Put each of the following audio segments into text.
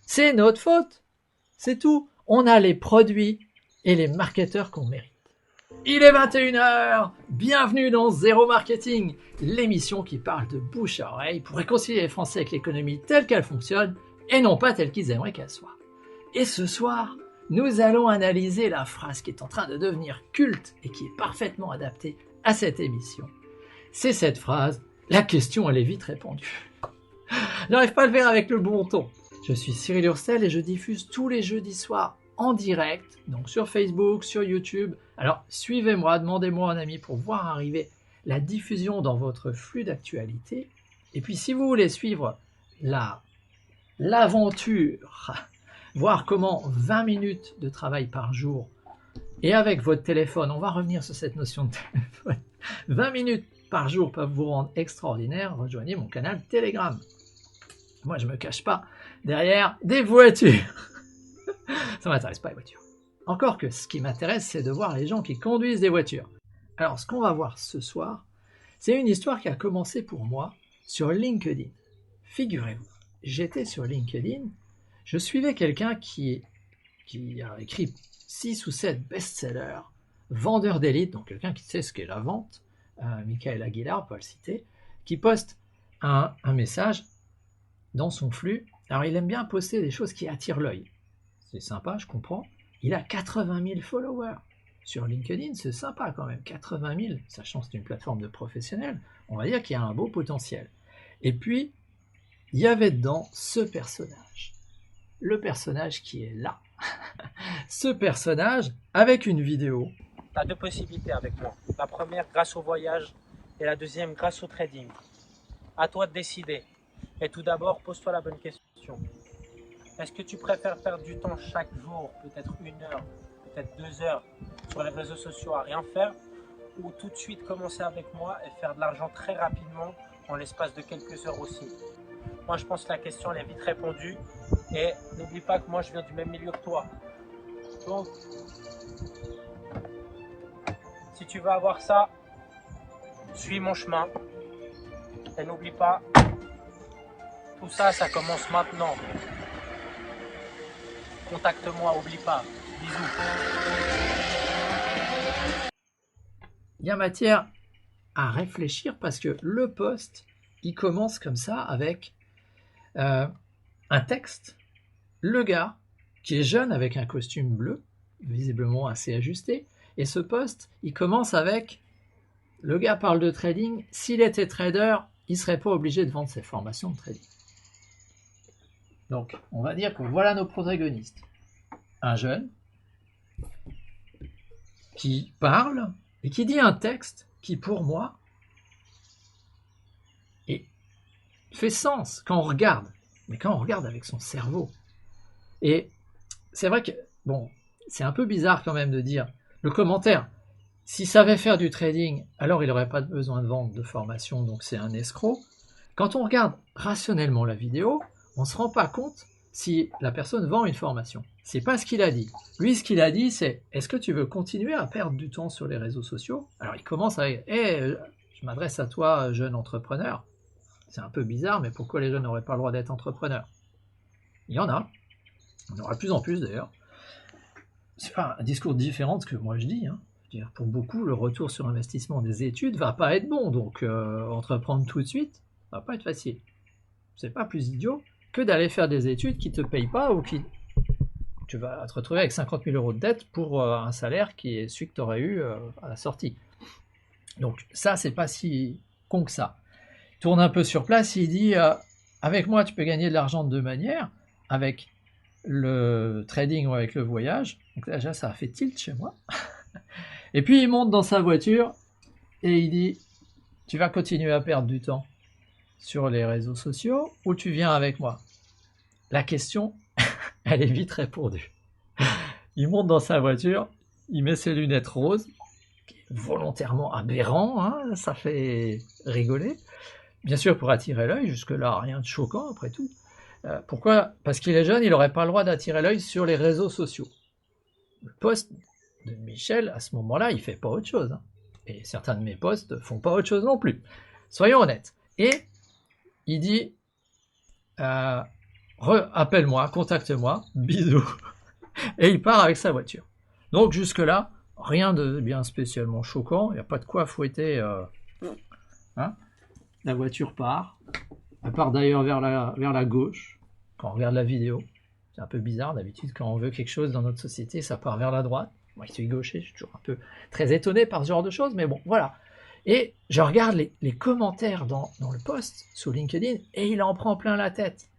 C'est notre faute. C'est tout. On a les produits et les marketeurs qu'on mérite. Il est 21h. Bienvenue dans Zéro Marketing, l'émission qui parle de bouche à oreille pour réconcilier les Français avec l'économie telle qu'elle fonctionne et non pas telle qu'ils aimeraient qu'elle soit. Et ce soir, nous allons analyser la phrase qui est en train de devenir culte et qui est parfaitement adaptée à cette émission. C'est cette phrase, la question elle est vite répondue. J'arrive pas à le faire avec le bon ton. Je suis Cyril Ursel et je diffuse tous les jeudis soirs en direct, donc sur Facebook, sur YouTube. Alors suivez-moi, demandez-moi un ami pour voir arriver la diffusion dans votre flux d'actualité. Et puis si vous voulez suivre l'aventure, voir comment 20 minutes de travail par jour, et avec votre téléphone, on va revenir sur cette notion de téléphone, 20 minutes par jour peuvent vous rendre extraordinaire, rejoignez mon canal Telegram. Moi, je me cache pas derrière des voitures. Ça m'intéresse pas les voitures. Encore que ce qui m'intéresse, c'est de voir les gens qui conduisent des voitures. Alors, ce qu'on va voir ce soir, c'est une histoire qui a commencé pour moi sur LinkedIn. Figurez-vous, j'étais sur LinkedIn, je suivais quelqu'un qui a écrit 6 ou 7 best-sellers, vendeur d'élite, donc quelqu'un qui sait ce qu'est la vente, Michael Aguilar, on peut le citer, qui poste un message dans son flux. Alors il aime bien poster des choses qui attirent l'œil. C'est sympa, je comprends. Il a 80 000 followers. Sur LinkedIn, c'est sympa quand même. 80 000, sachant que c'est une plateforme de professionnels, on va dire qu'il y a un beau potentiel. Et puis, il y avait dedans ce personnage. Le personnage qui est là. Ce personnage avec une vidéo. Tu as deux possibilités avec moi. La première grâce au voyage et la deuxième grâce au trading. À toi de décider. Et tout d'abord, pose-toi la bonne question. Est-ce que tu préfères perdre du temps chaque jour, peut-être 1 heure, peut-être 2 heures, sur les réseaux sociaux à rien faire, ou tout de suite commencer avec moi et faire de l'argent très rapidement en l'espace de quelques heures aussi? Moi, je pense que la question elle est vite répondue. Et n'oublie pas que moi, je viens du même milieu que toi. Donc, si tu veux avoir ça, suis mon chemin. Et n'oublie pas, tout ça, ça commence maintenant. Contacte-moi, oublie pas. Bisous. Il y a matière à réfléchir parce que le post, il commence comme ça avec un texte. Le gars, qui est jeune avec un costume bleu, visiblement assez ajusté, et ce post, il commence avec le gars parle de trading. S'il était trader, il ne serait pas obligé de vendre ses formations de trading. Donc, on va dire que voilà nos protagonistes. Un jeune qui parle et qui dit un texte qui, pour moi, fait sens quand on regarde, mais quand on regarde avec son cerveau. Et c'est vrai que, bon, c'est un peu bizarre quand même de dire le commentaire. S'il savait faire du trading, alors il n'aurait pas besoin de vendre de formation, donc c'est un escroc. Quand on regarde rationnellement la vidéo, on ne se rend pas compte si la personne vend une formation. C'est pas ce qu'il a dit. Lui, ce qu'il a dit, c'est est-ce que tu veux continuer à perdre du temps sur les réseaux sociaux? Alors il commence avec je m'adresse à toi, jeune entrepreneur. C'est un peu bizarre, mais pourquoi les jeunes n'auraient pas le droit d'être entrepreneurs? Il y en a. Il y en aura de plus en plus d'ailleurs. C'est pas un discours différent de ce que moi je dis. Pour beaucoup, le retour sur investissement des études va pas être bon, donc entreprendre tout de suite va pas être facile. C'est pas plus idiot que d'aller faire des études qui te payent pas ou qui tu vas te retrouver avec 50 000 euros de dette pour un salaire qui est celui que tu aurais eu à la sortie. Donc ça, c'est pas si con que ça. Il tourne un peu sur place, il dit avec moi, tu peux gagner de l'argent de deux manières, avec le trading ou avec le voyage. Donc déjà, ça a fait tilt chez moi. Et puis il monte dans sa voiture et il dit tu vas continuer à perdre du temps sur les réseaux sociaux ou tu viens avec moi? La question, elle est vite répondue. Il monte dans sa voiture, il met ses lunettes roses, volontairement aberrant, ça fait rigoler. Bien sûr pour attirer l'œil, jusque-là rien de choquant après tout. Pourquoi? Parce qu'il est jeune, il n'aurait pas le droit d'attirer l'œil sur les réseaux sociaux. Le poste de Michel, à ce moment-là, il fait pas autre chose. Et certains de mes posts font pas autre chose non plus. Soyons honnêtes. Et il dit appelle-moi, contacte-moi, bisous. Et il part avec sa voiture. Donc jusque-là, rien de bien spécialement choquant, il n'y a pas de quoi fouetter. Hein. La voiture part. Elle part d'ailleurs vers la gauche, quand on regarde la vidéo. C'est un peu bizarre, d'habitude quand on veut quelque chose dans notre société, ça part vers la droite. Moi qui suis gaucher, je suis toujours un peu très étonné par ce genre de choses, mais bon, voilà. Et je regarde les commentaires dans le post sur LinkedIn, et il en prend plein la tête.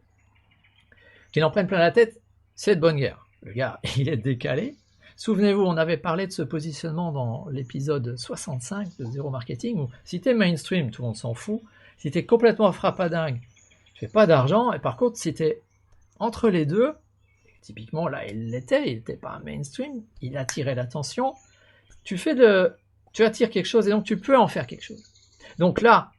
Qu'il en prenne plein la tête, c'est de bonne guerre. Le gars, il est décalé. Souvenez-vous, on avait parlé de ce positionnement dans l'épisode 65 de Zéro Marketing, où si t'es mainstream, tout le monde s'en fout. Si t'es complètement frappadingue, tu fais pas d'argent. Et par contre, si t'es entre les deux, typiquement là, il n'était pas un mainstream, il attirait l'attention. Tu attires quelque chose et donc tu peux en faire quelque chose. Donc là,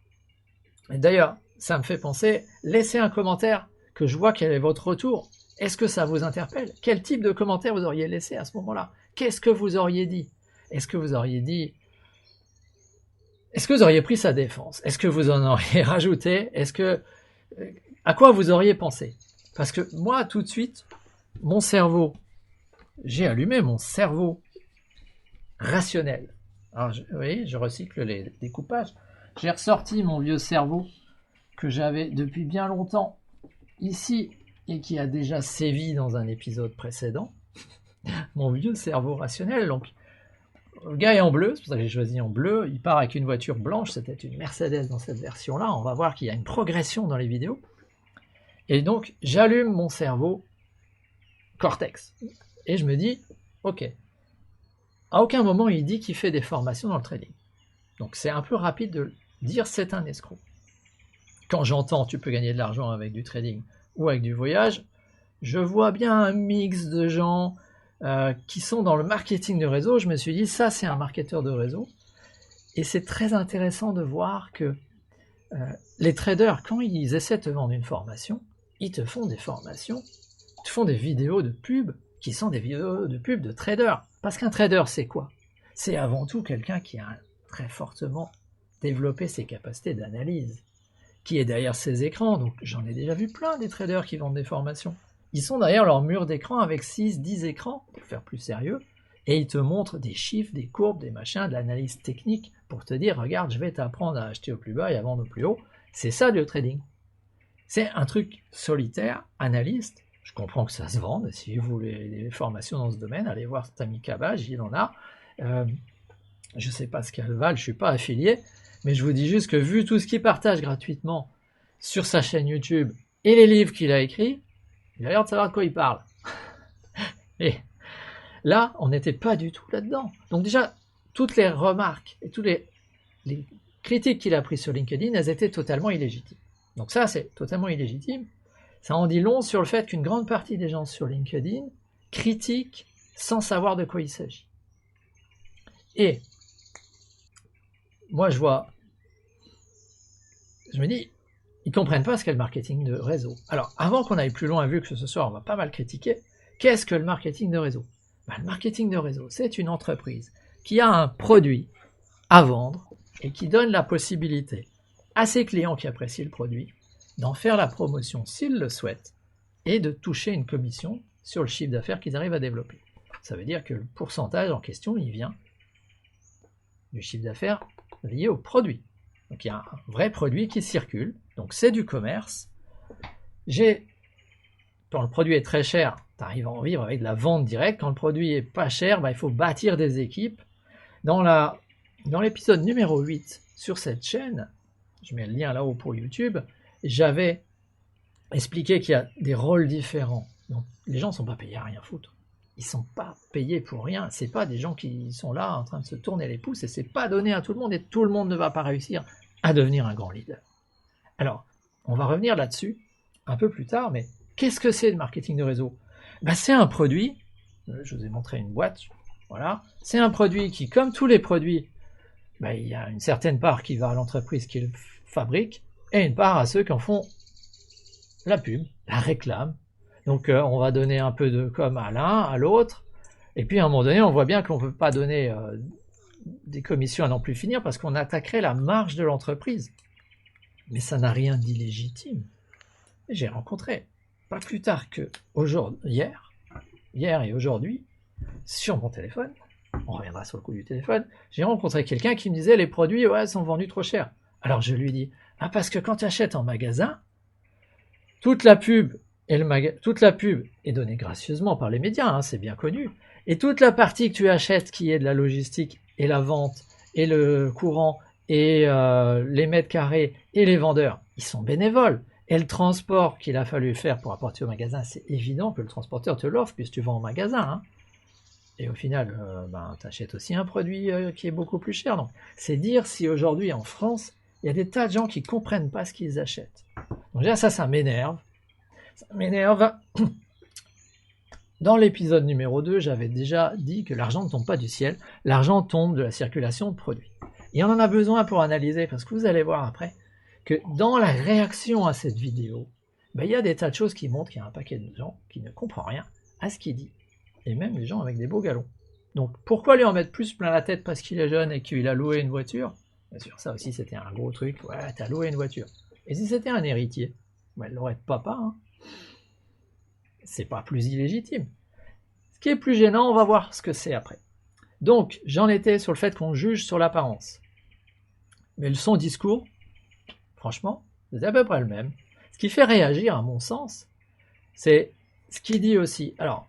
et d'ailleurs, ça me fait penser, laissez un commentaire que je vois quel est votre retour. Est-ce que ça vous interpelle? Quel type de commentaire vous auriez laissé à ce moment-là? Qu'est-ce que vous auriez dit? Est-ce que vous auriez pris sa défense? Est-ce que vous en auriez rajouté? À quoi vous auriez pensé? Parce que moi, tout de suite, j'ai allumé mon cerveau rationnel. Alors, vous voyez, je recycle les découpages. J'ai ressorti mon vieux cerveau que j'avais depuis bien longtemps ici et qui a déjà sévi dans un épisode précédent. Mon vieux cerveau rationnel, donc le gars est en bleu, c'est pour ça que j'ai choisi en bleu, il part avec une voiture blanche, c'était une Mercedes dans cette version-là, on va voir qu'il y a une progression dans les vidéos. Et donc, j'allume mon cerveau Cortex. Et je me dis, ok, à aucun moment il dit qu'il fait des formations dans le trading. Donc c'est un peu rapide de dire c'est un escroc. Quand j'entends tu peux gagner de l'argent avec du trading ou avec du voyage, je vois bien un mix de gens qui sont dans le marketing de réseau. Je me suis dit, ça c'est un marketeur de réseau. Et c'est très intéressant de voir que les traders, quand ils essaient de te vendre une formation, ils te font des formations, ils te font des vidéos de pub qui sont des vidéos de pub de traders. Parce qu'un trader, c'est quoi? C'est avant tout quelqu'un qui a très fortement développé ses capacités d'analyse, qui est derrière ses écrans. Donc j'en ai déjà vu plein des traders qui vendent des formations. Ils sont derrière leur mur d'écran avec 6, 10 écrans, pour faire plus sérieux, et ils te montrent des chiffres, des courbes, des machins, de l'analyse technique, pour te dire, regarde, je vais t'apprendre à acheter au plus bas et à vendre au plus haut. C'est ça le trading. C'est un truc solitaire, analyste. Je comprends que ça se vende. Si vous voulez des formations dans ce domaine, allez voir Tammy Cabage, il en a. Je ne sais pas ce qu'elles valent, je ne suis pas affilié, mais je vous dis juste que vu tout ce qu'il partage gratuitement sur sa chaîne YouTube et les livres qu'il a écrits, il a l'air de savoir de quoi il parle. Et là, on n'était pas du tout là-dedans. Donc déjà, toutes les remarques et toutes les critiques qu'il a prises sur LinkedIn, elles étaient totalement illégitimes. Donc ça, c'est totalement illégitime. Ça en dit long sur le fait qu'une grande partie des gens sur LinkedIn critiquent sans savoir de quoi il s'agit. Et moi, je me dis, ils ne comprennent pas ce qu'est le marketing de réseau. Alors, avant qu'on aille plus loin, vu que ce soir, on va pas mal critiquer, qu'est-ce que le marketing de réseau? Le marketing de réseau, c'est une entreprise qui a un produit à vendre et qui donne la possibilité à ses clients qui apprécient le produit d'en faire la promotion s'ils le souhaitent et de toucher une commission sur le chiffre d'affaires qu'ils arrivent à développer. Ça veut dire que le pourcentage en question, il vient du chiffre d'affaires lié au produit. Donc il y a un vrai produit qui circule, donc c'est du commerce. Quand le produit est très cher, tu arrives à en vivre avec de la vente directe. Quand le produit est pas cher, il faut bâtir des équipes. Dans l'épisode numéro 8 sur cette chaîne, je mets le lien là-haut pour YouTube, j'avais expliqué qu'il y a des rôles différents. Donc, les gens ne sont pas payés à rien foutre. Ils ne sont pas payés pour rien. Ce n'est pas des gens qui sont là en train de se tourner les pouces et ce n'est pas donné à tout le monde et tout le monde ne va pas réussir à devenir un grand leader. Alors, on va revenir là-dessus un peu plus tard, mais qu'est-ce que c'est le marketing de réseau? C'est un produit, je vous ai montré une boîte, voilà, c'est un produit qui, comme tous les produits, il y a une certaine part qui va à l'entreprise qui le fabrique et une part à ceux qui en font la pub, la réclame. Donc on va donner un peu de com à l'un, à l'autre, et puis à un moment donné, on voit bien qu'on ne peut pas donner des commissions à n'en plus finir parce qu'on attaquerait la marge de l'entreprise. Mais ça n'a rien d'illégitime. J'ai rencontré pas plus tard que hier et aujourd'hui, sur mon téléphone, on reviendra sur le coup du téléphone, j'ai rencontré quelqu'un qui me disait les produits sont vendus trop cher. Alors je lui dis, parce que quand tu achètes en magasin, toute la pub est donnée gracieusement par les médias, c'est bien connu, et toute la partie que tu achètes qui est de la logistique et la vente et le courant et les mètres carrés et les vendeurs, ils sont bénévoles. Et le transport qu'il a fallu faire pour apporter au magasin, c'est évident que le transporteur te l'offre puisque tu vends au magasin. Et au final, tu achètes aussi un produit qui est beaucoup plus cher. Donc, c'est dire si aujourd'hui en France, il y a des tas de gens qui ne comprennent pas ce qu'ils achètent. Donc déjà, ça m'énerve. Ça m'énerve. Dans l'épisode numéro 2, j'avais déjà dit que l'argent ne tombe pas du ciel. L'argent tombe de la circulation de produits. Et on en a besoin pour analyser, parce que vous allez voir après, que dans la réaction à cette vidéo, il y a des tas de choses qui montrent qu'il y a un paquet de gens qui ne comprennent rien à ce qu'il dit. Et même les gens avec des beaux galons. Donc pourquoi lui en mettre plus plein la tête parce qu'il est jeune et qu'il a loué une voiture? Bien sûr, ça aussi c'était un gros truc. Ouais, t'as loué une voiture. Et si c'était un héritier, elle l'aurait de papa. C'est pas plus illégitime. Ce qui est plus gênant, on va voir ce que c'est après. Donc, j'en étais sur le fait qu'on juge sur l'apparence. Mais son discours, franchement, c'est à peu près le même. Ce qui fait réagir, à mon sens, c'est ce qu'il dit aussi. Alors,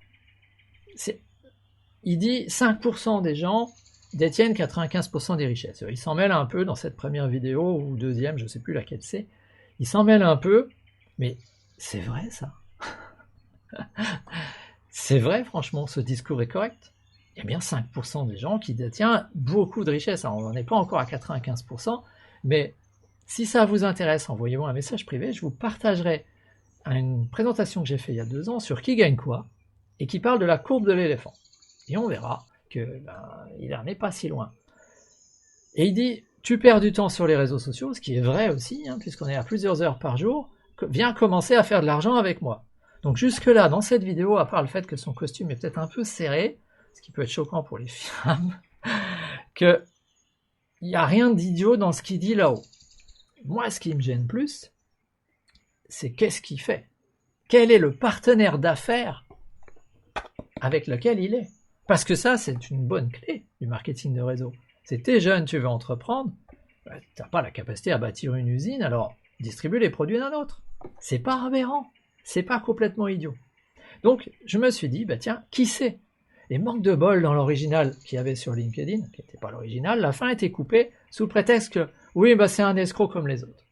il dit 5% des gens détiennent 95% des richesses. Il s'en mêle un peu dans cette première vidéo, ou deuxième, je ne sais plus laquelle c'est. Il s'en mêle un peu, mais c'est vrai ça. C'est vrai, franchement, ce discours est correct. Il y a bien 5% des gens qui détiennent beaucoup de richesses. Alors, on n'en est pas encore à 95%, mais si ça vous intéresse, envoyez-moi un message privé, je vous partagerai une présentation que j'ai faite il y a 2 ans sur qui gagne quoi, et qui parle de la courbe de l'éléphant. Et on verra qu'il n'en est pas si loin. Et il dit, tu perds du temps sur les réseaux sociaux, ce qui est vrai aussi, puisqu'on est à plusieurs heures par jour, viens commencer à faire de l'argent avec moi. Donc jusque-là, dans cette vidéo, à part le fait que son costume est peut-être un peu serré, ce qui peut être choquant pour les femmes, qu'il n'y a rien d'idiot dans ce qu'il dit là-haut. Moi, ce qui me gêne plus, c'est qu'est-ce qu'il fait? Quel est le partenaire d'affaires avec lequel il est? Parce que ça, c'est une bonne clé du marketing de réseau. C'est t'es jeune, tu veux entreprendre, tu n'as pas la capacité à bâtir une usine, alors distribue les produits d'un autre. C'est pas aberrant, c'est pas complètement idiot. Donc, je me suis dit, tiens, qui sait? Et manque de bol dans l'original qu'il y avait sur LinkedIn, qui n'était pas l'original, la fin était coupée sous le prétexte que, oui, c'est un escroc comme les autres.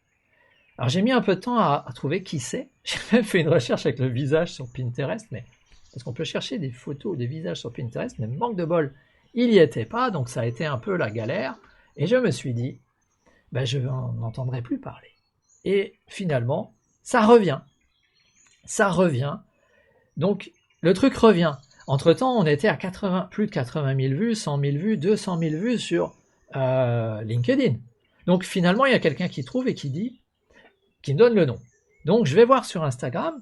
Alors j'ai mis un peu de temps à trouver qui c'est. J'ai même fait une recherche avec le visage sur Pinterest, parce qu'on peut chercher des photos ou des visages sur Pinterest, mais manque de bol, il n'y était pas, donc ça a été un peu la galère. Et je me suis dit, je n'en entendrai plus parler. Et finalement, ça revient. Ça revient. Donc, le truc revient. Entre-temps, on était à plus de 80 000 vues, 100 000 vues, 200 000 vues sur LinkedIn. Donc, finalement, il y a quelqu'un qui trouve et qui me donne le nom. Donc, je vais voir sur Instagram,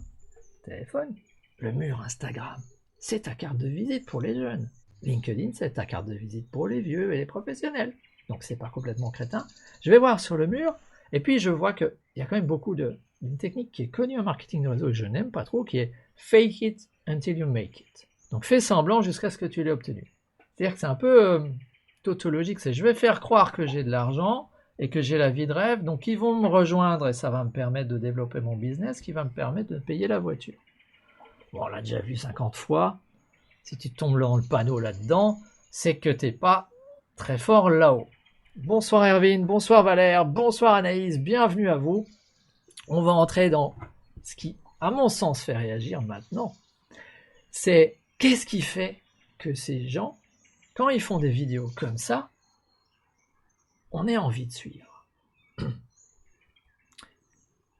téléphone, le mur Instagram, c'est ta carte de visite pour les jeunes. LinkedIn, c'est ta carte de visite pour les vieux et les professionnels. Donc, c'est pas complètement crétin. Je vais voir sur le mur, et puis je vois qu'il y a quand même beaucoup d'une technique qui est connue en marketing de réseau et que je n'aime pas trop, qui est fake it until you make it. Donc, fais semblant jusqu'à ce que tu l'aies obtenu. C'est-à-dire que c'est un peu tautologique, c'est je vais faire croire que j'ai de l'argent et que j'ai la vie de rêve, donc ils vont me rejoindre et ça va me permettre de développer mon business, qui va me permettre de payer la voiture. Bon, on l'a déjà vu 50 fois. Si tu tombes dans le panneau là-dedans, c'est que t'es pas très fort là-haut. Bonsoir Erwin, bonsoir Valère, bonsoir Anaïs, bienvenue à vous. On va entrer dans ce qui, à mon sens, fait réagir maintenant. C'est qu'est-ce qui fait que ces gens, quand ils font des vidéos comme ça, on ait envie de suivre.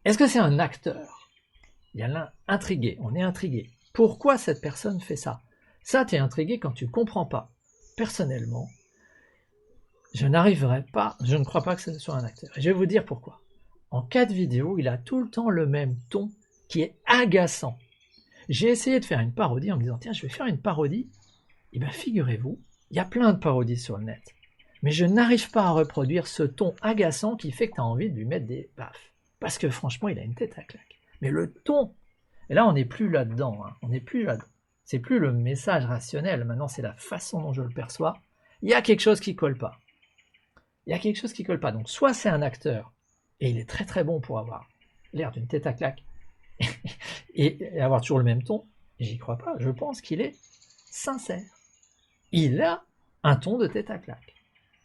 Est-ce que c'est un acteur? Il y a l'un intrigué, on est intrigué. Pourquoi cette personne fait ça? Ça, tu es intrigué quand tu ne comprends pas. Personnellement, je ne crois pas que ce soit un acteur. Et je vais vous dire pourquoi. En 4 vidéos, il a tout le temps le même ton qui est agaçant. J'ai essayé de faire une parodie en me disant, tiens, je vais faire une parodie. Et bien, figurez-vous, il y a plein de parodies sur le net. Mais je n'arrive pas à reproduire ce ton agaçant qui fait que tu as envie de lui mettre des baffes. Parce que franchement, il a une tête à claque. Mais le ton, Et là, on n'est plus là-dedans. Hein. On n'est plus là. C'est plus le message rationnel. Maintenant, c'est la façon dont je le perçois. Il y a quelque chose qui colle pas. Il y a quelque chose qui colle pas. Donc, soit c'est un acteur, et il est très très bon pour avoir l'air d'une tête à claque, et avoir toujours le même ton. J'y crois pas. Je pense qu'il est sincère. Il a un ton de tête à claque.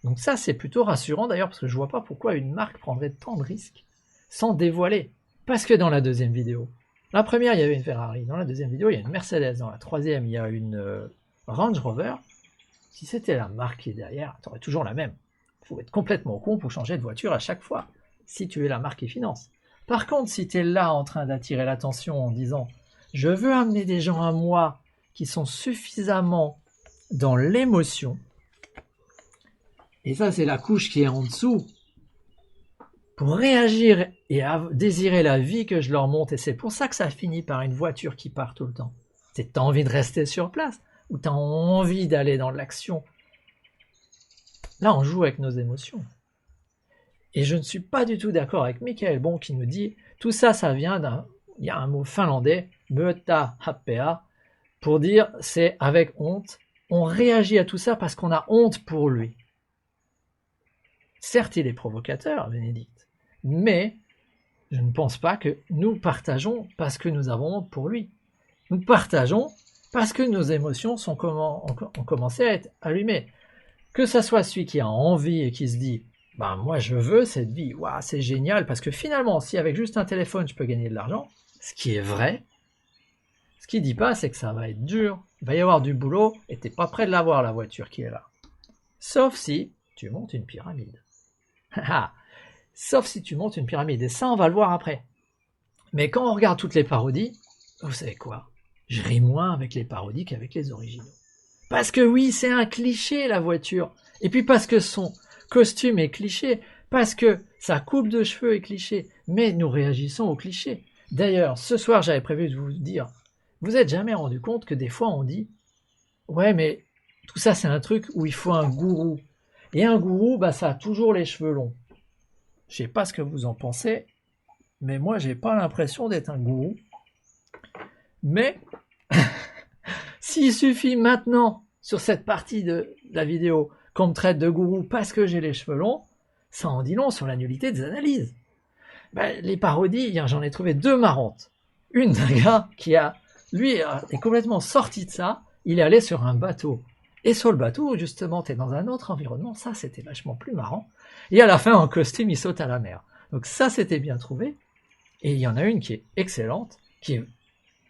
Donc ça, c'est plutôt rassurant d'ailleurs, parce que je vois pas pourquoi une marque prendrait tant de risques sans dévoiler. Parce que dans la deuxième vidéo, la première, il y avait une Ferrari. Dans la deuxième vidéo, il y a une Mercedes. Dans la troisième, il y a une Range Rover. Si c'était la marque qui est derrière, tu aurais toujours la même. Il faut être complètement con pour changer de voiture à chaque fois, si tu es la marque qui finance. Par contre, si tu es là en train d'attirer l'attention en disant « Je veux amener des gens à moi qui sont suffisamment dans l'émotion », et ça, c'est la couche qui est en dessous, pour réagir et désirer la vie que je leur montre. Et c'est pour ça que ça finit par une voiture qui part tout le temps. C'est que tu as envie de rester sur place, ou tu as envie d'aller dans l'action. Là, on joue avec nos émotions. Et je ne suis pas du tout d'accord avec Michael Bon qui nous dit tout ça, ça vient d'un... Il y a un mot finlandais, möta happea, pour dire c'est avec honte. On réagit à tout ça parce qu'on a honte pour lui. Certes, il est provocateur, Bénédicte, mais je ne pense pas que nous partageons parce que nous avons honte pour lui. Nous partageons parce que nos émotions ont commencé à être allumées. Que ça soit celui qui a envie et qui se dit « ben moi je veux cette vie, waouh, c'est génial, parce que finalement, si avec juste un téléphone je peux gagner de l'argent », ce qui est vrai, ce qu'il ne dit pas, c'est que ça va être dur, il va y avoir du boulot et tu n'es pas prêt de l'avoir, la voiture qui est là. Sauf si tu montes une pyramide. Sauf si tu montes une pyramide, et ça on va le voir après. Mais quand on regarde toutes les parodies, vous savez quoi? Je ris moins avec les parodies qu'avec les originaux. Parce que oui, c'est un cliché la voiture, et puis parce que son costume est cliché, parce que sa coupe de cheveux est cliché, mais nous réagissons aux clichés. D'ailleurs, ce soir j'avais prévu de vous dire, vous êtes jamais rendu compte que des fois on dit ouais mais tout ça c'est un truc où il faut un gourou. Et un gourou, bah, ça a toujours les cheveux longs. Je sais pas ce que vous en pensez, mais moi, j'ai pas l'impression d'être un gourou. Mais, s'il suffit maintenant, sur cette partie de la vidéo, qu'on me traite de gourou parce que j'ai les cheveux longs, ça en dit long sur la nullité des analyses. Ben, les parodies, j'en ai trouvé deux marrantes. Une d'un gars qui lui, est complètement sorti de ça, il est allé sur un bateau. Et sur le bateau, justement, tu es dans un autre environnement, ça c'était vachement plus marrant. Et à la fin, en costume, il saute à la mer. Donc ça, c'était bien trouvé. Et il y en a une qui est excellente, qui est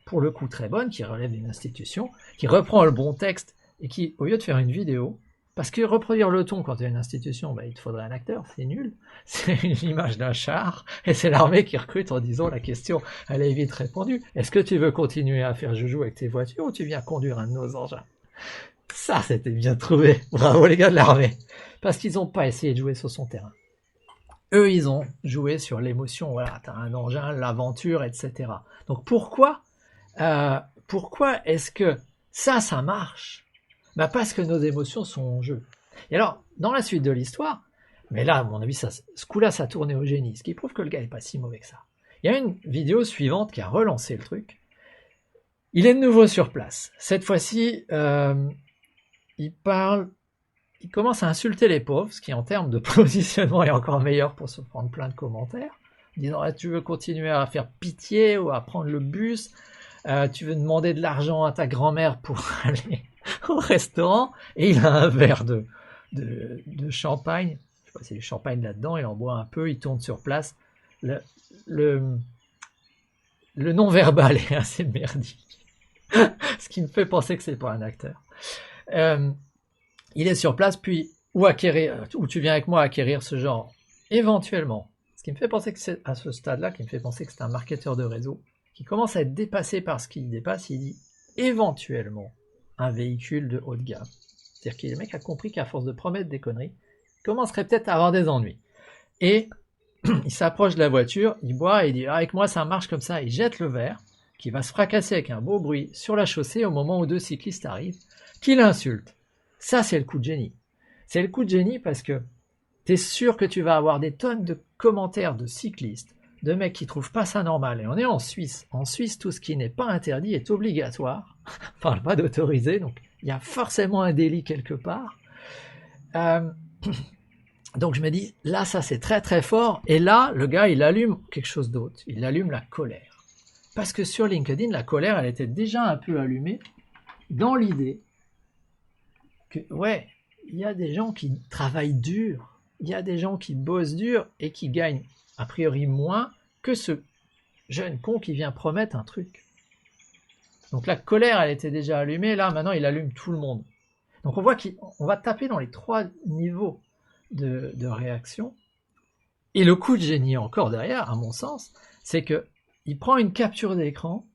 pour le coup très bonne, qui relève d'une institution, qui reprend le bon texte, et qui, au lieu de faire une vidéo, parce que reproduire le ton quand tu as une institution, bah, il te faudrait un acteur, c'est nul. C'est une image d'un char, et c'est l'armée qui recrute en disant la question, elle est vite répondue. Est-ce que tu veux continuer à faire joujou avec tes voitures, ou tu viens conduire un de nos engins? Ça, c'était bien trouvé. Bravo les gars de l'armée. Parce qu'ils n'ont pas essayé de jouer sur son terrain. Eux, ils ont joué sur l'émotion. Voilà, t'as un engin, l'aventure, etc. Donc pourquoi est-ce que ça marche? Bah parce que nos émotions sont en jeu. Et alors, dans la suite de l'histoire, mais là, à mon avis, ce coup-là, ça tournait au génie, ce qui prouve que le gars n'est pas si mauvais que ça. Il y a une vidéo suivante qui a relancé le truc. Il est de nouveau sur place. Cette fois-ci, il commence à insulter les pauvres, ce qui en termes de positionnement est encore meilleur pour se prendre plein de commentaires, disant tu veux continuer à faire pitié ou à prendre le bus, tu veux demander de l'argent à ta grand-mère pour aller au restaurant, et il a un verre de champagne, je sais pas si c'est du champagne là-dedans, il en boit un peu, il tourne sur place, le non-verbal est assez merdique, ce qui me fait penser que c'est pas un acteur. Il est sur place, puis ou tu viens avec moi acquérir ce genre, éventuellement. Ce qui me fait penser que c'est à ce stade-là, qui me fait penser que c'est un marketeur de réseau, qui commence à être dépassé par ce qu'il dépasse, il dit éventuellement un véhicule de haut de gamme. C'est-à-dire que le mec a compris qu'à force de promettre des conneries, il commencerait peut-être à avoir des ennuis. Et il s'approche de la voiture, il boit et il dit avec moi ça marche comme ça, il jette le verre, qui va se fracasser avec un beau bruit sur la chaussée au moment où deux cyclistes arrivent, qui l'insultent. Ça, c'est le coup de génie. C'est le coup de génie parce que tu es sûr que tu vas avoir des tonnes de commentaires de cyclistes, de mecs qui trouvent pas ça normal. Et on est en Suisse. En Suisse, tout ce qui n'est pas interdit est obligatoire. Enfin, pas d'autoriser, donc il y a forcément un délit quelque part. Donc je me dis, là, ça c'est très très fort. Et là, le gars, il allume quelque chose d'autre. Il allume la colère. Parce que sur LinkedIn, la colère, elle était déjà un peu allumée dans l'idée que, ouais, il y a des gens qui travaillent dur. Il y a des gens qui bossent dur et qui gagnent a priori moins que ce jeune con qui vient promettre un truc. Donc la colère, elle était déjà allumée. Là, maintenant, il allume tout le monde. Donc on voit qu'on va taper dans les 3 niveaux de réaction. Et le coup de génie encore derrière, à mon sens, c'est que il prend une capture d'écran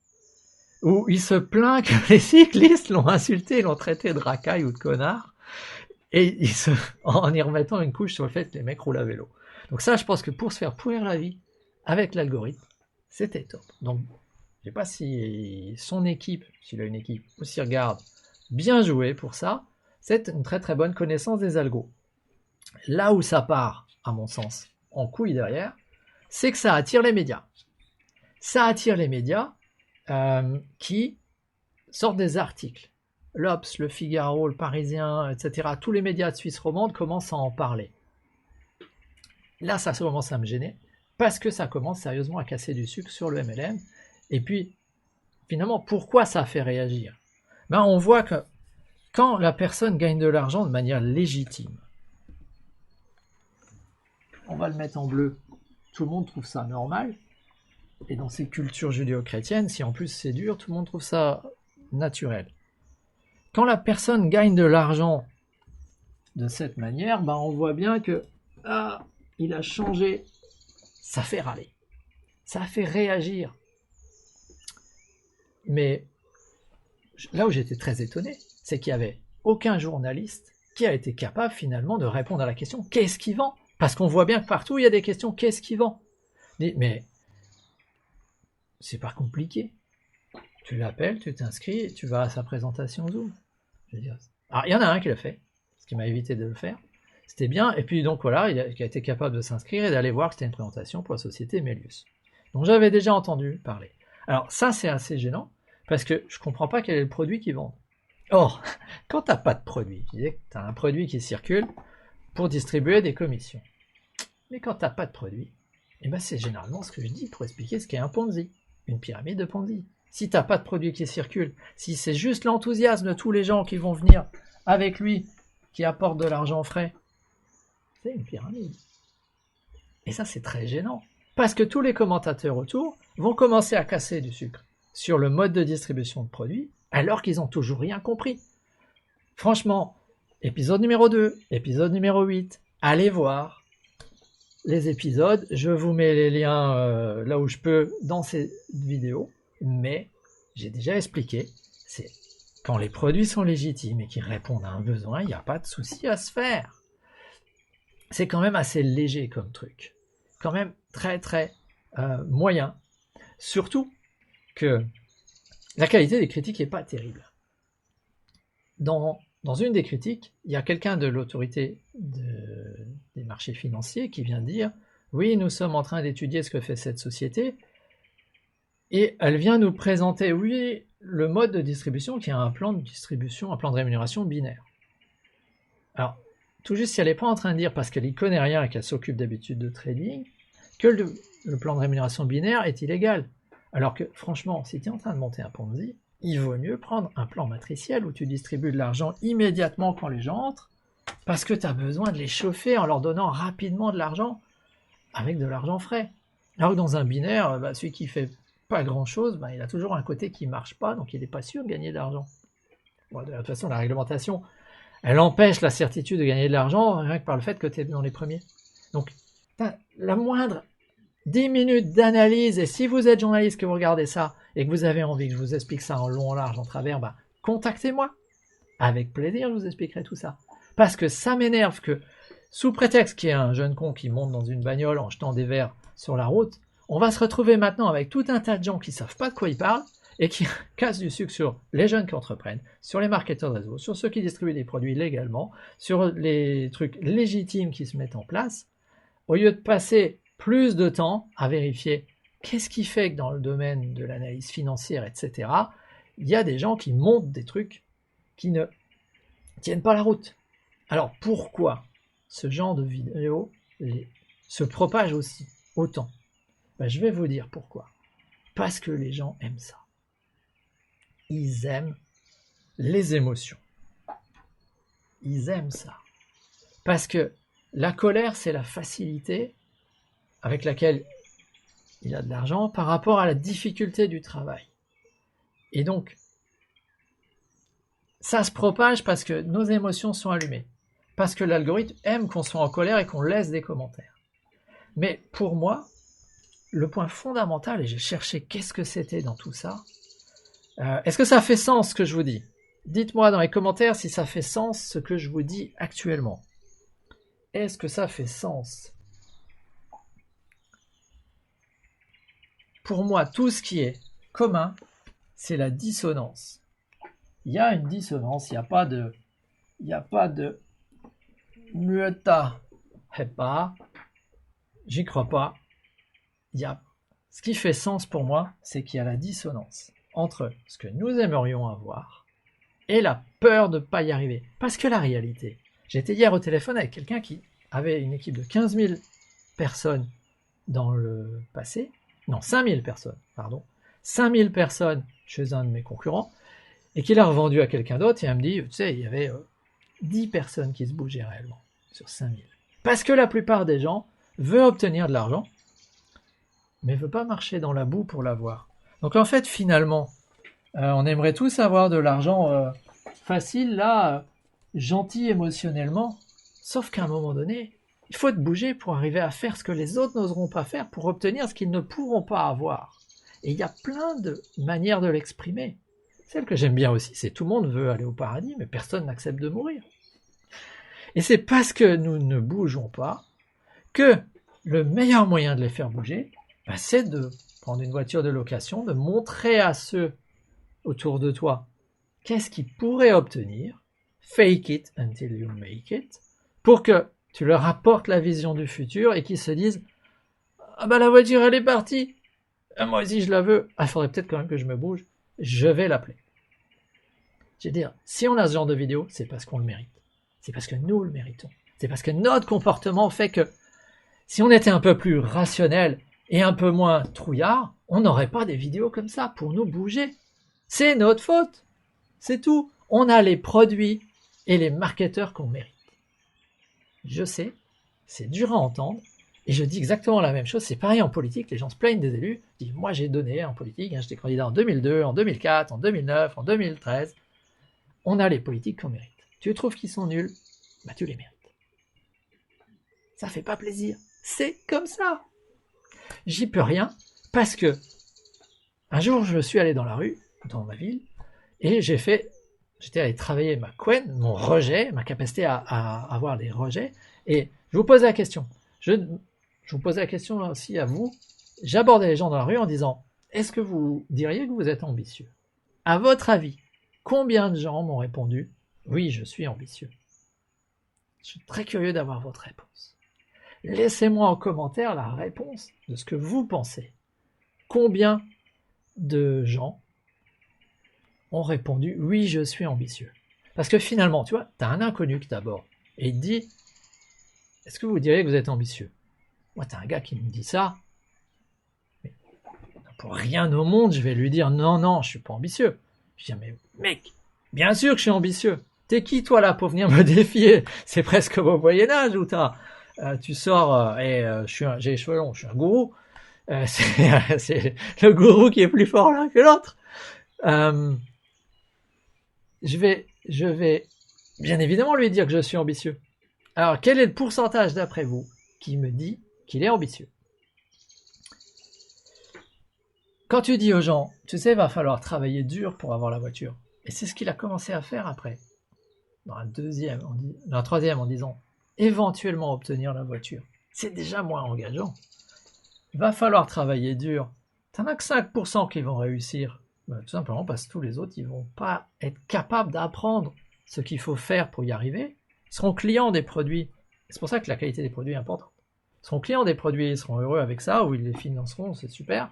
où il se plaint que les cyclistes l'ont insulté, l'ont traité de racaille ou de connard, et en y remettant une couche sur le fait que les mecs roulent à vélo. Donc ça, je pense que pour se faire pourrir la vie avec l'algorithme, c'était top. Donc, je ne sais pas si son équipe, s'il a une équipe, ou s'il regarde, bien joué pour ça. C'est une très très bonne connaissance des algos. Là où ça part, à mon sens, en couille derrière, c'est que ça attire les médias. Ça attire les médias qui sortent des articles. L'Obs, le Figaro, le Parisien, etc. Tous les médias de Suisse romande commencent à en parler. Là, ça commence à me gêner, parce que ça commence sérieusement à casser du sucre sur le MLM. Et puis, finalement, pourquoi ça fait réagir? On voit que quand la personne gagne de l'argent de manière légitime, on va le mettre en bleu, tout le monde trouve ça normal, et dans ces cultures judéo-chrétiennes, si en plus c'est dur, tout le monde trouve ça naturel. Quand la personne gagne de l'argent de cette manière, on voit bien que il a changé, ça fait râler, ça fait réagir. Mais là où j'étais très étonné, c'est qu'il n'y avait aucun journaliste qui a été capable finalement de répondre à la question « Qu'est-ce qui vend ?» Parce qu'on voit bien que partout il y a des questions « Qu'est-ce qui vend ?» Mais c'est pas compliqué. Tu l'appelles, tu t'inscris et tu vas à sa présentation Zoom. Je veux dire. Alors il y en a un qui l'a fait, ce qui m'a évité de le faire. C'était bien, et puis donc voilà, il a été capable de s'inscrire et d'aller voir que c'était une présentation pour la société Melius. Donc j'avais déjà entendu parler. Alors ça c'est assez gênant, parce que je comprends pas quel est le produit qu'ils vendent. Or, quand tu n'as pas de produit, je disais que tu as un produit qui circule pour distribuer des commissions. Mais quand tu n'as pas de produit, c'est généralement ce que je dis pour expliquer ce qu'est un Ponzi, une pyramide de Ponzi. Si tu n'as pas de produit qui circule, si c'est juste l'enthousiasme de tous les gens qui vont venir avec lui, qui apportent de l'argent frais, c'est une pyramide. Et ça c'est très gênant, parce que tous les commentateurs autour vont commencer à casser du sucre sur le mode de distribution de produits, alors qu'ils n'ont toujours rien compris. Franchement, épisode numéro 2, épisode numéro 8, allez voir les épisodes, je vous mets les liens là où je peux dans ces vidéos, mais j'ai déjà expliqué, c'est quand les produits sont légitimes et qu'ils répondent à un besoin, il n'y a pas de souci à se faire. C'est quand même assez léger comme truc, quand même très très moyen, surtout que la qualité des critiques n'est pas terrible. Dans une des critiques, il y a quelqu'un de l'autorité des marchés financiers qui vient dire « Oui, nous sommes en train d'étudier ce que fait cette société » et elle vient nous présenter, oui, le mode de distribution qui a un plan de distribution, un plan de rémunération binaire. Alors, tout juste si elle n'est pas en train de dire, parce qu'elle n'y connaît rien et qu'elle s'occupe d'habitude de trading, que le plan de rémunération binaire est illégal. Alors que, franchement, si tu es en train de monter un Ponzi, il vaut mieux prendre un plan matriciel où tu distribues de l'argent immédiatement quand les gens entrent, parce que tu as besoin de les chauffer en leur donnant rapidement de l'argent, avec de l'argent frais. Alors que dans un binaire, celui qui fait pas grand-chose, il a toujours un côté qui marche pas, donc il n'est pas sûr de gagner de l'argent. Bon, de toute façon, la réglementation, elle empêche la certitude de gagner de l'argent, rien que par le fait que tu es dans les premiers. Donc, la moindre 10 minutes d'analyse, et si vous êtes journaliste, que vous regardez ça, et que vous avez envie que je vous explique ça en long, en large, en travers, contactez-moi. Avec plaisir, je vous expliquerai tout ça. Parce que ça m'énerve que, sous prétexte qu'il y a un jeune con qui monte dans une bagnole en jetant des verres sur la route, on va se retrouver maintenant avec tout un tas de gens qui ne savent pas de quoi ils parlent, et qui cassent du sucre sur les jeunes qui entreprennent, sur les marketeurs de réseau, sur ceux qui distribuent des produits légalement, sur les trucs légitimes qui se mettent en place, au lieu de passer plus de temps à vérifier qu'est-ce qui fait que dans le domaine de l'analyse financière, etc., il y a des gens qui montent des trucs qui ne tiennent pas la route. Alors pourquoi ce genre de vidéos se propage aussi autant? Ben, je vais vous dire pourquoi. Parce que les gens aiment ça. Ils aiment les émotions. Ils aiment ça. Parce que la colère, c'est la facilité avec laquelle il a de l'argent par rapport à la difficulté du travail. Et donc, ça se propage parce que nos émotions sont allumées. Parce que l'algorithme aime qu'on soit en colère et qu'on laisse des commentaires. Mais pour moi, le point fondamental, et j'ai cherché qu'est-ce que c'était dans tout ça, est-ce que ça fait sens ce que je vous dis? Dites-moi dans les commentaires si ça fait sens ce que je vous dis actuellement. Est-ce que ça fait sens? Pour moi, tout ce qui est commun, c'est la dissonance. Il y a une dissonance, il n'y a pas de mueta hepa, j'y crois pas. Ce qui fait sens pour moi, c'est qu'il y a la dissonance entre ce que nous aimerions avoir et la peur de ne pas y arriver. Parce que la réalité, j'étais hier au téléphone avec quelqu'un qui avait une équipe de 15 000 personnes dans le passé, non, 5 000 personnes, pardon, 5 000 personnes chez un de mes concurrents, et qu'il a revendu à quelqu'un d'autre, et elle me dit, tu sais, il y avait 10 personnes qui se bougeaient réellement sur 5 000. Parce que la plupart des gens veulent obtenir de l'argent, mais ne veulent pas marcher dans la boue pour l'avoir. Donc en fait, finalement, on aimerait tous avoir de l'argent facile, là, gentil émotionnellement, sauf qu'à un moment donné, il faut te bouger pour arriver à faire ce que les autres n'oseront pas faire, pour obtenir ce qu'ils ne pourront pas avoir. Et il y a plein de manières de l'exprimer. Celle que j'aime bien aussi, c'est tout le monde veut aller au paradis, mais personne n'accepte de mourir. Et c'est parce que nous ne bougeons pas que le meilleur moyen de les faire bouger, c'est de prendre une voiture de location, de montrer à ceux autour de toi qu'est-ce qu'ils pourraient obtenir, fake it until you make it, pour que tu leur apportes la vision du futur et qu'ils se disent « Ah ben la voiture elle est partie, moi aussi je la veux, il faudrait peut-être quand même que je me bouge, je vais l'appeler. » Je veux dire, si on a ce genre de vidéo, c'est parce qu'on le mérite. C'est parce que nous le méritons. C'est parce que notre comportement fait que si on était un peu plus rationnel et un peu moins trouillard, on n'aurait pas des vidéos comme ça pour nous bouger. C'est notre faute. C'est tout. On a les produits et les marketeurs qu'on mérite. Je sais, c'est dur à entendre, et je dis exactement la même chose. C'est pareil en politique, les gens se plaignent des élus, disent « Moi j'ai donné en politique, j'étais candidat en 2002, en 2004, en 2009, en 2013. » On a les politiques qu'on mérite. Tu trouves qu'ils sont nuls? Bah tu les mérites. Ça fait pas plaisir. C'est comme ça. J'y peux rien, parce que un jour je suis allé dans la rue, dans ma ville, et j'étais allé travailler ma couenne, mon rejet, ma capacité à avoir des rejets, et je vous pose la question. Je vous pose la question aussi à vous. J'abordais les gens dans la rue en disant « Est-ce que vous diriez que vous êtes ambitieux ?» À votre avis, combien de gens m'ont répondu « Oui, je suis ambitieux ?» Je suis très curieux d'avoir votre réponse. Laissez-moi en commentaire la réponse de ce que vous pensez. Combien de gens ont répondu « Oui, je suis ambitieux ». Parce que finalement, tu vois, tu as un inconnu qui t'aborde et il te dit « Est-ce que vous diriez que vous êtes ambitieux ?» Moi, tu as un gars qui me dit ça, mais pour rien au monde, je vais lui dire « Non, non, je suis pas ambitieux ». Je dis « Mais mec, bien sûr que je suis ambitieux. T'es qui toi là pour venir me défier? C'est presque au Moyen-Âge où tu sors j'ai les cheveux longs, je suis un gourou. C'est le gourou qui est plus fort l'un que l'autre. Je vais bien évidemment lui dire que je suis ambitieux. Alors, quel est le pourcentage d'après vous qui me dit qu'il est ambitieux? Quand tu dis aux gens, tu sais, il va falloir travailler dur pour avoir la voiture. Et c'est ce qu'il a commencé à faire après. Dans la troisième, en disant, éventuellement obtenir la voiture. C'est déjà moins engageant. Il va falloir travailler dur. T'en as que 5% qui vont réussir. Tout simplement parce que tous les autres, ils vont pas être capables d'apprendre ce qu'il faut faire pour y arriver. Ils seront clients des produits. C'est pour ça que la qualité des produits est importante. seront clients des produits, ils seront heureux avec ça, ou ils les financeront, c'est super.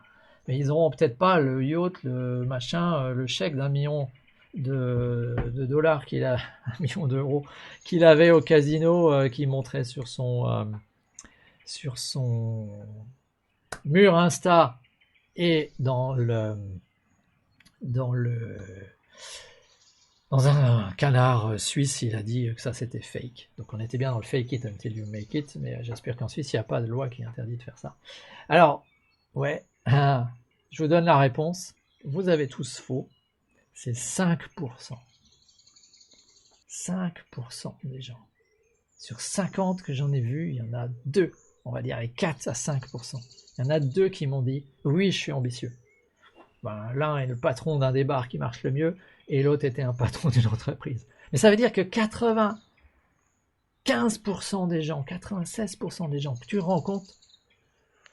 Mais ils n'auront peut-être pas le yacht, le machin, le chèque d'1 million de dollars qu'il a, 1 million d'euros qu'il avait au casino, qu'il montrait sur son mur Insta et dans un canard suisse, il a dit que ça c'était fake. Donc on était bien dans le fake it until you make it, mais j'espère qu'en Suisse il n'y a pas de loi qui interdit de faire ça. Alors, ouais, je vous donne la réponse. Vous avez tous faux. C'est 5%. 5% des gens. Sur 50 que j'en ai vus, il y en a 2, on va dire les 4 à 5%. Il y en a 2 qui m'ont dit « Oui, je suis ambitieux ». Ben, l'un est le patron d'un des bars qui marche le mieux, et l'autre était un patron d'une entreprise. Mais ça veut dire que 95% des gens, 96% des gens que tu rencontres,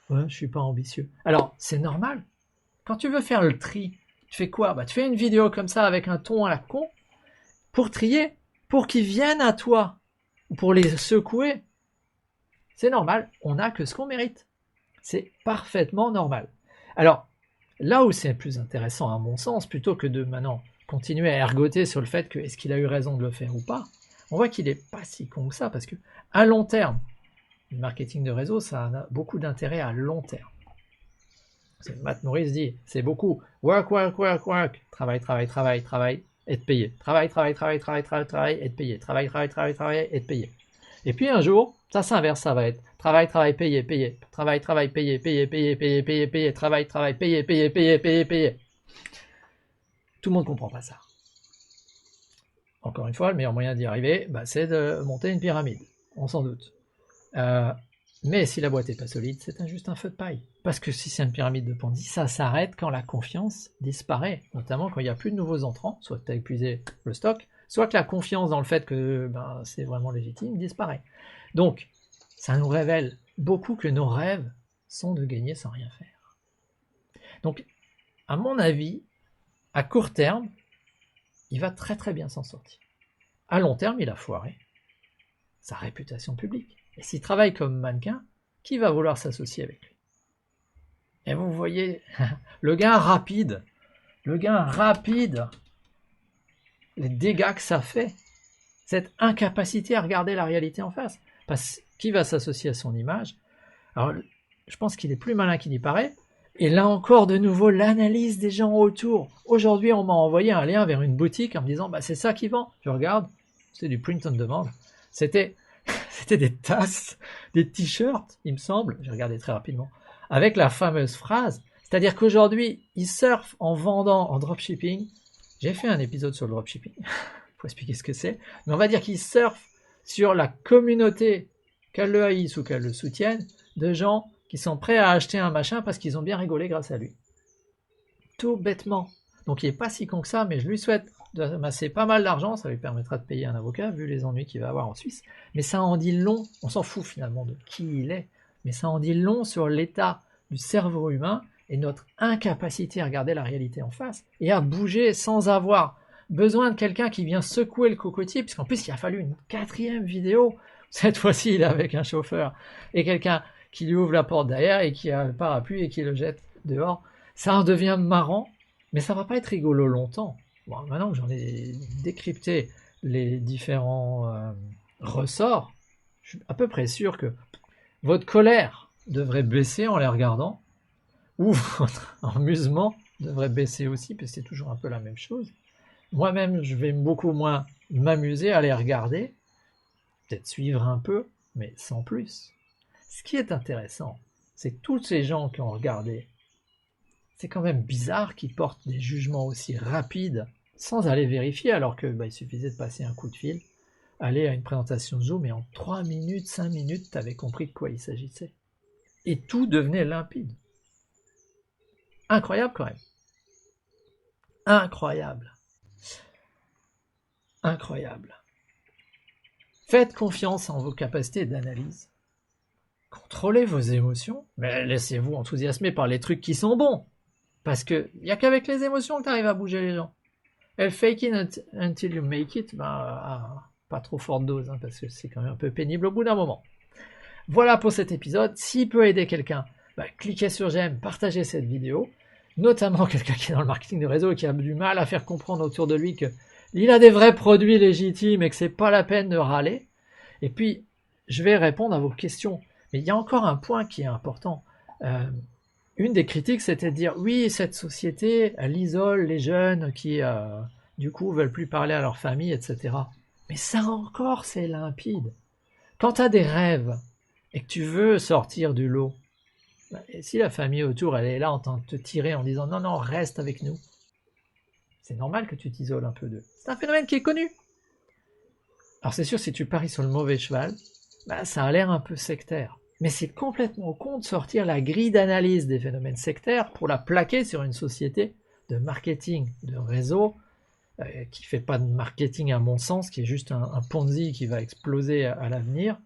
ouais, je suis pas ambitieux. Alors, c'est normal. Quand tu veux faire le tri, tu fais quoi? Bah, tu fais une vidéo comme ça avec un ton à la con pour trier, pour qu'ils viennent à toi, pour les secouer. C'est normal, on n'a que ce qu'on mérite. C'est parfaitement normal. Alors, là où c'est plus intéressant à mon sens, plutôt que de maintenant continuer à ergoter sur le fait que est-ce qu'il a eu raison de le faire ou pas, on voit qu'il n'est pas si con que ça, parce que à long terme, le marketing de réseau, ça a beaucoup d'intérêt à long terme. Matt Morris dit, c'est beaucoup work, work, work, work, travail, travail, travail, travail, être payé. Travail, travail, travail, travail, travail, travail, être payé. Travail, travail, travail, travail, être payé. Et puis un jour, ça s'inverse, ça va être travail, travail, payé, payé. Travail, travail, payé, payé, payé, payé, payé, payé. Travail, travail, payé, payé, payé, payé, payé. Tout le monde ne comprend pas ça. Encore une fois, le meilleur moyen d'y arriver, bah, c'est de monter une pyramide. On s'en doute. Mais si la boîte n'est pas solide, c'est juste un feu de paille. Parce que si c'est une pyramide de Ponzi, ça s'arrête quand la confiance disparaît. Notamment quand il n'y a plus de nouveaux entrants, soit que tu as épuisé le stock, soit que la confiance dans le fait que c'est vraiment légitime disparaît. Donc, ça nous révèle beaucoup que nos rêves sont de gagner sans rien faire. Donc, à mon avis, à court terme, il va très très bien s'en sortir. À long terme, il a foiré sa réputation publique. Et s'il travaille comme mannequin, qui va vouloir s'associer avec lui? Et vous voyez, le gain rapide, les dégâts que ça fait, cette incapacité à regarder la réalité en face. Parce qui va s'associer à son image? Alors, je pense qu'il est plus malin qu'il n'y paraît. Et là encore, de nouveau, l'analyse des gens autour. Aujourd'hui, on m'a envoyé un lien vers une boutique en me disant, c'est ça qui vend. Je regarde, c'est du print on demand. C'était des tasses, des t-shirts, il me semble, j'ai regardé très rapidement, avec la fameuse phrase, c'est-à-dire qu'aujourd'hui, ils surfent en vendant en dropshipping. J'ai fait un épisode sur le dropshipping, pour expliquer ce que c'est, mais on va dire qu'ils surfent sur la communauté, qu'elle le haïsse ou qu'elle le soutienne, de gens qui sont prêts à acheter un machin parce qu'ils ont bien rigolé grâce à lui. Tout bêtement. Donc il n'est pas si con que ça, mais je lui souhaite d'amasser pas mal d'argent, ça lui permettra de payer un avocat, vu les ennuis qu'il va avoir en Suisse. Mais ça en dit long, on s'en fout finalement de qui il est, mais ça en dit long sur l'état du cerveau humain et notre incapacité à regarder la réalité en face et à bouger sans avoir besoin de quelqu'un qui vient secouer le cocotier, puisqu'en plus il a fallu une 4e vidéo, cette fois-ci il est avec un chauffeur et quelqu'un qui lui ouvre la porte derrière et qui a le parapluie et qui le jette dehors. Ça en devient marrant, mais ça va pas être rigolo longtemps. Bon, maintenant que j'en ai décrypté les différents ressorts, je suis à peu près sûr que votre colère devrait baisser en les regardant, ou votre amusement devrait baisser aussi, parce que c'est toujours un peu la même chose. Moi-même, je vais beaucoup moins m'amuser à les regarder, peut-être suivre un peu, mais sans plus. Ce qui est intéressant, c'est que tous ces gens qui ont regardé, c'est quand même bizarre qu'ils portent des jugements aussi rapides sans aller vérifier, alors que il suffisait de passer un coup de fil, aller à une présentation Zoom et en 3 minutes, 5 minutes, tu avais compris de quoi il s'agissait. Et tout devenait limpide. Incroyable quand même. Incroyable. Incroyable. Faites confiance en vos capacités d'analyse. Contrôlez vos émotions, mais laissez-vous enthousiasmer par les trucs qui sont bons. Parce que il n'y a qu'avec les émotions que tu arrives à bouger les gens. Et fake it until you make it, pas trop forte dose, parce que c'est quand même un peu pénible au bout d'un moment. Voilà pour cet épisode. S'il peut aider quelqu'un, cliquez sur j'aime, partagez cette vidéo, notamment quelqu'un qui est dans le marketing de réseau et qui a du mal à faire comprendre autour de lui qu'il a des vrais produits légitimes et que c'est pas la peine de râler. Et puis, je vais répondre à vos questions. Mais il y a encore un point qui est important. Une des critiques, c'était de dire, oui, cette société, elle isole les jeunes qui, du coup, veulent plus parler à leur famille, etc. Mais ça encore, c'est limpide. Quand tu as des rêves et que tu veux sortir du lot, et si la famille autour, elle est là en train de te tirer en disant, non, non, reste avec nous, c'est normal que tu t'isoles un peu d'eux. C'est un phénomène qui est connu. Alors c'est sûr, si tu paries sur le mauvais cheval, ça a l'air un peu sectaire. Mais c'est complètement con de sortir la grille d'analyse des phénomènes sectaires pour la plaquer sur une société de marketing, de réseau, qui fait pas de marketing à mon sens, qui est juste un Ponzi qui va exploser à l'avenir,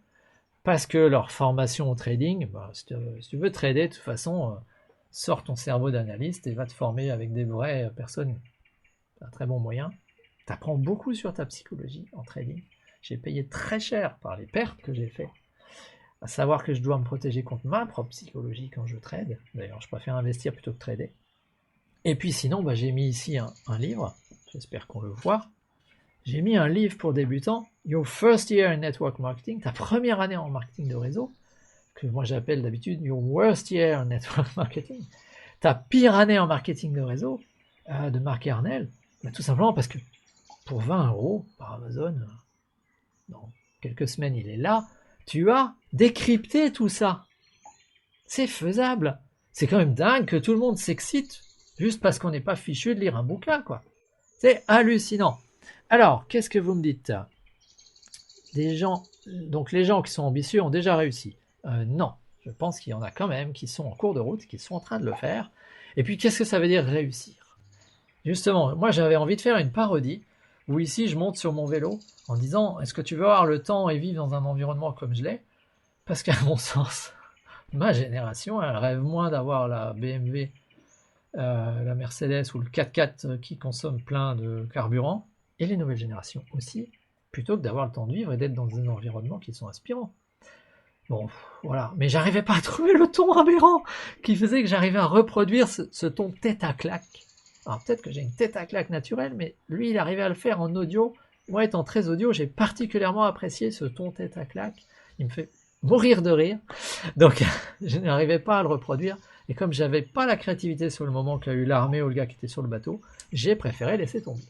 parce que leur formation au trading, si tu veux trader, de toute façon, sors ton cerveau d'analyste et va te former avec des vraies personnes. C'est un très bon moyen. Tu apprends beaucoup sur ta psychologie en trading. J'ai payé très cher par les pertes que j'ai faites. À savoir que je dois me protéger contre ma propre psychologie quand je trade. D'ailleurs, je préfère investir plutôt que trader. Et puis sinon, j'ai mis ici un livre. J'espère qu'on le voit. J'ai mis un livre pour débutants, Your First Year in Network Marketing, ta première année en marketing de réseau, que moi j'appelle d'habitude Your Worst Year in Network Marketing, ta pire année en marketing de réseau, de Mark Arnell, tout simplement parce que pour 20 € par Amazon, dans quelques semaines il est là, tu as décrypté tout ça. C'est faisable. C'est quand même dingue que tout le monde s'excite juste parce qu'on n'est pas fichu de lire un bouquin, quoi. C'est hallucinant. Alors, qu'est-ce que vous me dites? Donc les gens qui sont ambitieux ont déjà réussi. Non, je pense qu'il y en a quand même qui sont en cours de route, qui sont en train de le faire. Et puis, qu'est-ce que ça veut dire réussir? Justement, moi j'avais envie de faire une parodie où ici je monte sur mon vélo en disant, est-ce que tu veux avoir le temps et vivre dans un environnement comme je l'ai? Parce qu'à mon sens, ma génération, elle rêve moins d'avoir la BMW, la Mercedes ou le 4x4 qui consomme plein de carburant, et les nouvelles générations aussi, plutôt que d'avoir le temps de vivre et d'être dans un environnement qui sont inspirants. Bon, voilà. Mais j'arrivais pas à trouver le ton aberrant qui faisait que j'arrivais à reproduire ce ton tête à claque. Alors peut-être que j'ai une tête à claque naturelle, mais lui, il arrivait à le faire en audio. Moi, étant très audio, j'ai particulièrement apprécié ce ton tête à claque. Il me fait mourir de rire. Donc, je n'arrivais pas à le reproduire. Et comme j'avais pas la créativité sur le moment qu'a eu l'armée ou le gars qui était sur le bateau, j'ai préféré laisser tomber.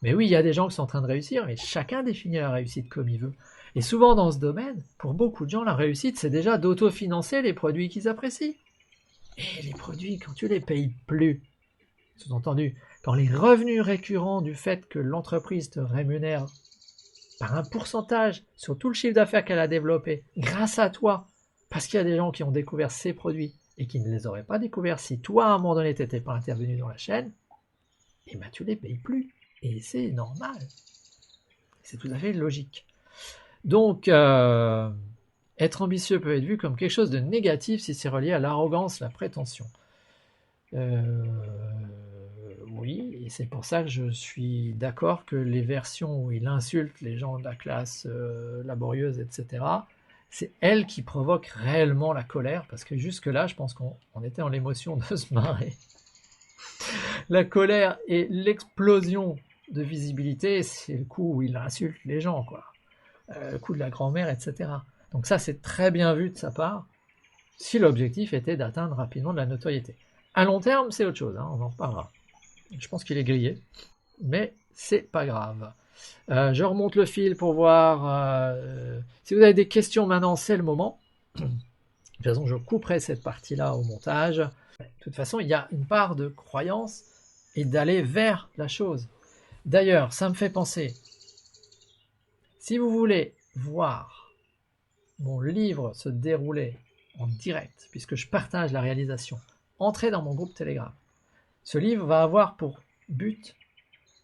Mais oui, il y a des gens qui sont en train de réussir, mais chacun définit la réussite comme il veut. Et souvent dans ce domaine, pour beaucoup de gens, la réussite, c'est déjà d'autofinancer les produits qu'ils apprécient. Et les produits, quand tu les payes plus, sous-entendu, quand les revenus récurrents du fait que l'entreprise te rémunère par un pourcentage sur tout le chiffre d'affaires qu'elle a développé, grâce à toi, parce qu'il y a des gens qui ont découvert ces produits et qui ne les auraient pas découverts si toi, à un moment donné, tu n'étais pas intervenu dans la chaîne, et tu les payes plus. Et c'est normal. C'est tout à fait logique. Donc, être ambitieux peut être vu comme quelque chose de négatif si c'est relié à l'arrogance, la prétention. Oui, et c'est pour ça que je suis d'accord que les versions où il insulte les gens de la classe laborieuse, etc., c'est elle qui provoque réellement la colère, parce que jusque-là, je pense qu'on était en l'émotion de se marrer. La colère et l'explosion de visibilité, c'est le coup où il insulte les gens, quoi. Le coup de la grand-mère, etc. Donc ça, c'est très bien vu de sa part, si l'objectif était d'atteindre rapidement de la notoriété. À long terme, c'est autre chose, on en reparlera. Je pense qu'il est grillé, mais c'est pas grave. Je remonte le fil pour voir si vous avez des questions maintenant, c'est le moment. De toute façon, je couperai cette partie-là au montage. De toute façon, il y a une part de croyance et d'aller vers la chose. D'ailleurs, ça me fait penser, si vous voulez voir mon livre se dérouler en direct, puisque je partage la réalisation, entrez dans mon groupe Telegram. Ce livre va avoir pour but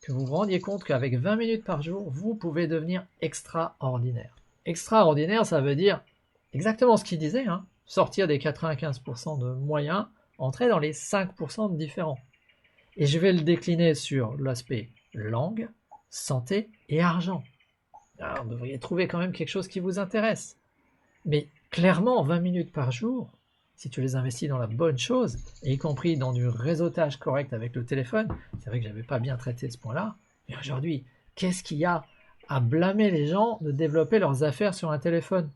que vous vous rendiez compte qu'avec 20 minutes par jour, vous pouvez devenir extraordinaire. Extraordinaire, ça veut dire exactement ce qu'il disait, sortir des 95% de moyens, entrer dans les 5% de différents. Et je vais le décliner sur l'aspect langue, santé et argent. Alors, vous devriez trouver quand même quelque chose qui vous intéresse. Mais Clairement, 20 minutes par jour, si tu les investis dans la bonne chose, et y compris dans du réseautage correct avec le téléphone, c'est vrai que j'avais pas bien traité ce point-là, mais aujourd'hui, qu'est-ce qu'il y a à blâmer les gens de développer leurs affaires sur un téléphone?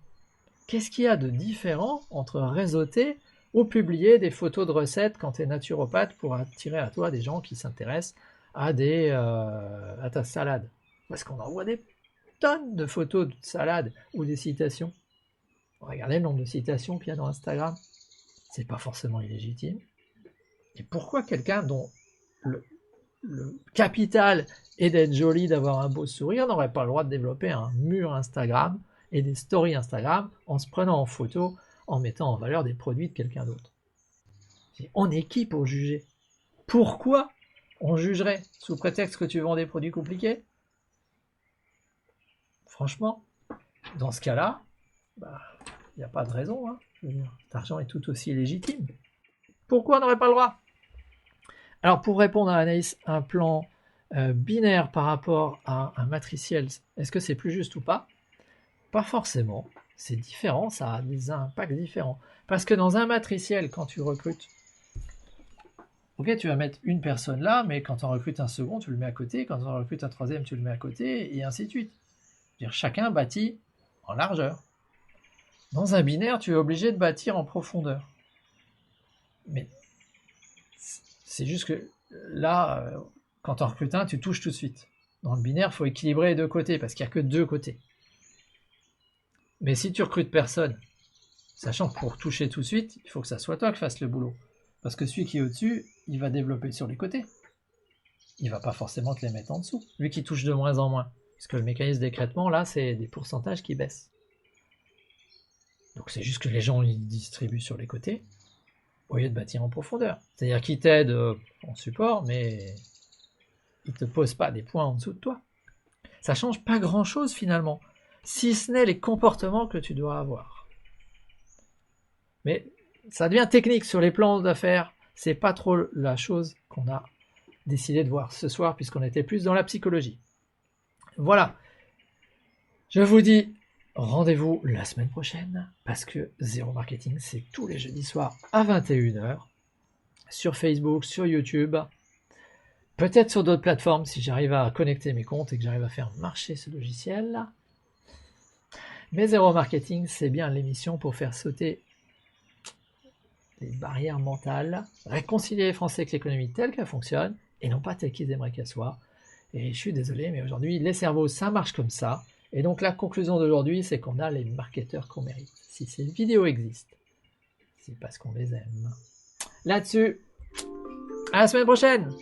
Qu'est-ce qu'il y a de différent entre réseauter ou publier des photos de recettes quand tu es naturopathe pour attirer à toi des gens qui s'intéressent à ta salade? Parce qu'on envoie des tonnes de photos de salade ou des citations. Regardez le nombre de citations qu'il y a dans Instagram. C'est pas forcément illégitime. Et pourquoi quelqu'un dont le capital est d'être joli, d'avoir un beau sourire, n'aurait pas le droit de développer un mur Instagram et des stories Instagram en se prenant en photo, en mettant en valeur des produits de quelqu'un d'autre? On est qui pour juger? Pourquoi on jugerait sous prétexte que tu vends des produits compliqués? Franchement, dans ce cas-là, il n'y a pas de raison. Hein. Je veux dire, cet argent est tout aussi légitime. Pourquoi on n'aurait pas le droit? Alors, pour répondre à Anaïs, un plan binaire par rapport à un matriciel, est-ce que c'est plus juste ou pas? Pas forcément. C'est différent, ça a des impacts différents. Parce que dans un matriciel, quand tu recrutes, ok, tu vas mettre une personne là, mais quand tu en recrutes un second, tu le mets à côté. Quand tu en recrutes un troisième, tu le mets à côté, et ainsi de suite. C'est-à-dire, chacun bâtit en largeur. Dans un binaire, tu es obligé de bâtir en profondeur. Mais c'est juste que là, quand tu en recrutes un, tu touches tout de suite. Dans le binaire, il faut équilibrer les deux côtés, parce qu'il n'y a que deux côtés. Mais si tu recrutes personne, sachant que pour toucher tout de suite, il faut que ça soit toi qui fasses le boulot. Parce que celui qui est au-dessus, il va développer sur les côtés. Il ne va pas forcément te les mettre en dessous. Lui qui touche de moins en moins. Parce que le mécanisme d'écrêtement, là, c'est des pourcentages qui baissent. Donc c'est juste que les gens, ils distribuent sur les côtés, au lieu de bâtir en profondeur. C'est-à-dire qu'ils t'aident en support, mais ils ne te posent pas des points en dessous de toi. Ça ne change pas grand-chose finalement, si ce n'est les comportements que tu dois avoir. Mais ça devient technique sur les plans d'affaires. C'est pas trop la chose qu'on a décidé de voir ce soir, puisqu'on était plus dans la psychologie. Voilà. Je vous dis rendez-vous la semaine prochaine, parce que Zéro Marketing, c'est tous les jeudis soirs à 21h, sur Facebook, sur YouTube, peut-être sur d'autres plateformes, si j'arrive à connecter mes comptes et que j'arrive à faire marcher ce logiciel. Mais Zéro Marketing, c'est bien l'émission pour faire sauter les barrières mentales, réconcilier les Français avec l'économie telle qu'elle fonctionne, et non pas telle qu'ils aimeraient qu'elle soit. Et je suis désolé, mais aujourd'hui, les cerveaux, ça marche comme ça. Et donc la conclusion d'aujourd'hui, c'est qu'on a les marketeurs qu'on mérite. Si ces vidéos existent, c'est parce qu'on les aime. Là-dessus, à la semaine prochaine!